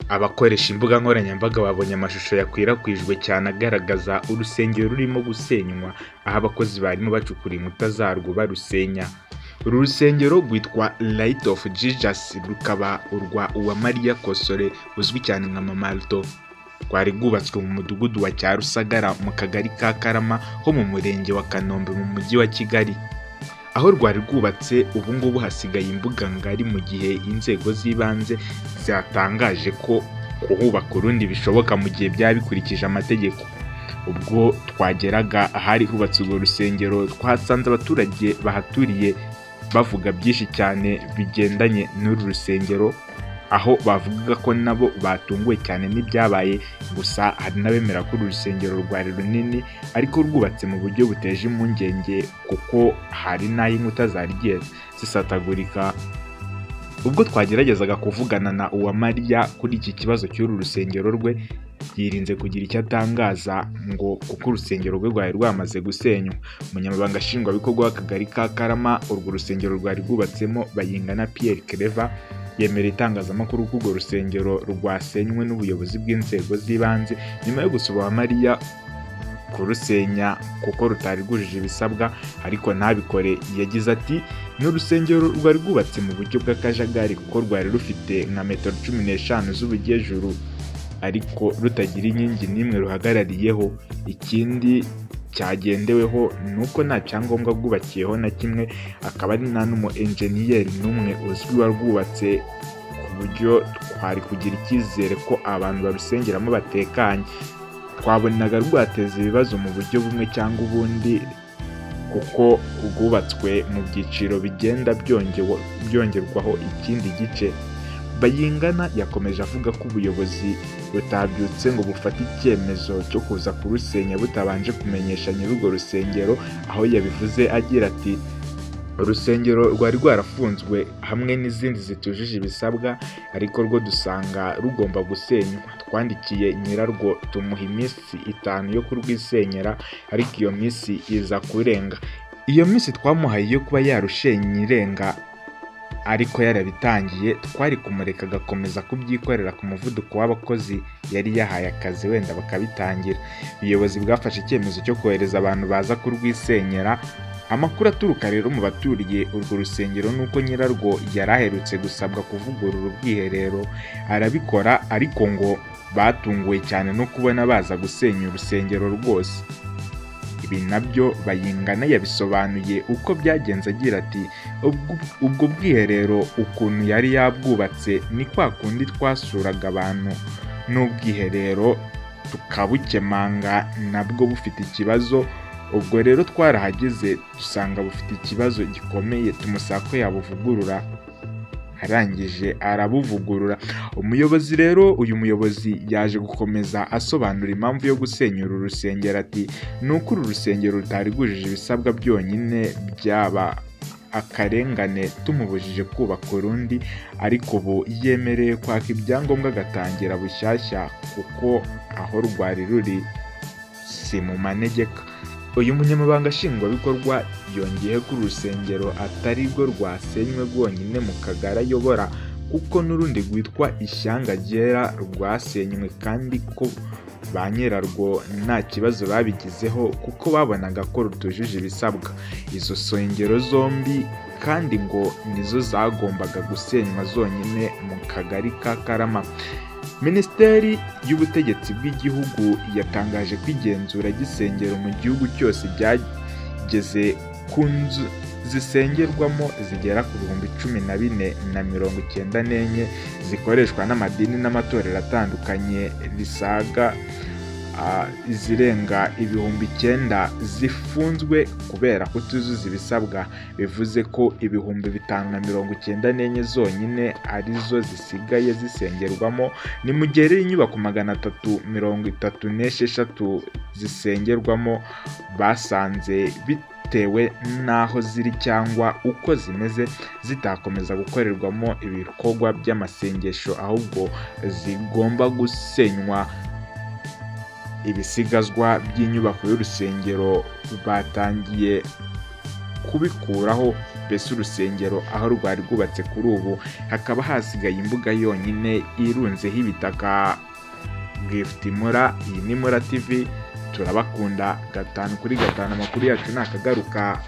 Abakoresha imbuga nkoranyambaga babonye amashusho yakwirakwijwe cyane agaragaza urusengero rurimo gusenywa, aho abakozi barimo bacukura inkuta zarwo barusenya. Uru rusengero rwitwa Light of Jesus, rukaba urwa Uwamariya Kosole uzwi cyane nka Mama Alto. Rwari rwubatswe mu mudugudu wa Cyarusagara mu kagari ka Karama ho mu murenge wa Kanombe mu mujyi wa Kigali. Aho rwari rwubatse ubu ngubu hasigaye imbuga ngari, mu gihe inzego z'ibanze zatangaje ko kuhubaka urundi bishoboka mu gihe byaba bikurikije amategeko. Ubwo twageraga ahari hubatse urwo rusengero, twahasanze abaturage bahaturiye bavuga byinshi cyane bigendanye n'uru rusengero, aho bavugaga ko nabo batunguwe cyane n'ibyabaye. Gusa hari n'abemera ko uru rusengero rwari runini ariko rwubatse mu buryo buteje impungenge, kuko hari n'aho inkuta zarigiye zisatagurika. Ubwo twageragezaga kuvugana na Uwamariya kuri iki kibazo cy'uru rusengero rwe, yirinze kugira icyo atangaza ngo kuko urusengero rwe rwari rwamaze gusenywa. Umunyamabanga nshingwabikorwa w'akagari ka Karama urwo rusengero rwari rwubatsemo, Bayingana Pierre Claver, yemera itangazamakuru ko urwo rusengero rwasenywe n'ubuyobozi bw'inzego z'ibanze nyuma yo gusaba Uwamariya kurusenya kuko rutari rwujuje ibisabwa, ariko ntabikore. Yagize ati n'urusengero rwari rwubatse mu buryo bw'akajagari kuko rwari rufite nka metero 15 z'ubujyejuru ariko rutagira inkingi n'imwe ruhagarariyeho. Ikindi cyagendeweho nuko nta cyangombwa rwubakiyeho na kimwe, akaba ari nta n'umu enjeniyeri n'umwe uzwi warwubatse, ku buryo twari kugira icyizere ko abantu barusengeramo batekanye. Twabonaga rwateza ibibazo mu buryo bumwe cyangwa ubundi kuko rwubatswe mu byiciro bigenda byongerwaho ikindi gice. Bayingana yakomeje avuga ko ubuyobozi butabyutse ngo bufate icyemezo cyo kuza kurusenya butabanje kumenyesha nyir'urwo rusengero, aho yabivuze agira ati urusengero rwari rwarafunzwe hamwe n'izindi zitujuje ibisabwa, ariko rwo dusanga rugomba gusenywa. Twandikiye nyirarwo tumuha iminsi 5 yo kurwisenyera, ariko iyo minsi iza kurenga. Iyo minsi twamuhaye yo kuba yarushenye irenga, ariko yarabitangiye. Twari kumureka agakomeza kubyikorera ku muvuduko w'abakozi yari yahaye akazi, wenda bakabitangira. Ubuyobozi bwafashe icyemezo cyo kohereza abantu baza kurwisenyera. Amakuru aturuka rero mu baturiye urwo rusengero nuko nyirarwo yari aherutse gusabwa kuvugurura ubwiherero, arabikora, ariko ngo batunguwe cyane no kubona baza gusenya urusengero rwose. Ibi nabyo Bayingana yabisobanuye uko byagenze agira ati ubwo bwiherero ukuntu yari yabwubatse ni kwa kundi twasuraga abantu n'ubwiherero tukabukemanga nabwo bufite ikibazo. Ubwo rero twarahageze dusanga bufite ikibazo gikomeye, tumusaba ko yabuvugurura, arangije arabuvugurura. Uyu muyobozi yaje gukomeza asobanura impamvu yo gusenyura uru rusengero, ati nuko uru rusengero rutari rwujuje ibisabwa byonyine byaba akarengane tumubujije kubaka urundi, ariko ubu yemereye kwaka ibyangombwa agatangira bushyashya kuko aho rwari ruri si mu manegeka. Uyu munyamabanga nshingwabikorwa yongeye ko urusengero atari rwo rwasenywe rwonyine mu kagari ayobora, kuko n'urundi rwitwa Ishyanga Ryera rwasenywe, kandi ko ba nyirarwo nta kibazo babigizeho kuko babonaga ko rutujuje ibisabwa. Izo nsengero zombi kandi ngo nizo zagombaga gusenywa zonyine mu kagari ka Karama. Minisiteri y'Ubutegetsi bw'Igihugu yatangaje ko igenzura ry'isengero mu gihugu cyose byageze ku nzu zisengerwamo zigera ku 14,094 zikoreshwa n'amadini n'amatorero atandukanye, risaga izirenga 9,000 zifunzwe kubera kutuzuza ibisabwa. Bivuze ko 594 zonyine arizo zisigaye zisengerwamo, ni mu gihe rero inyubako 336 zisengerwamo basanze bitewe n'aho ziri cyangwa uko zimeze zitakomeza gukorerwamo ibikorwa by'amasengesho, ahubwo zigomba gusenywa. Ibisigazwa by'inyubako y'urusengero batangiye kubikuraho mbese urusengero aho rwari rwubatse kuri ubu hakaba hasigaye imbuga yonyine irunzeho ibitaka. Gift Mura, iyi ni Mura TV, turabakunda 5/5, amakuru yacu nakagaruka.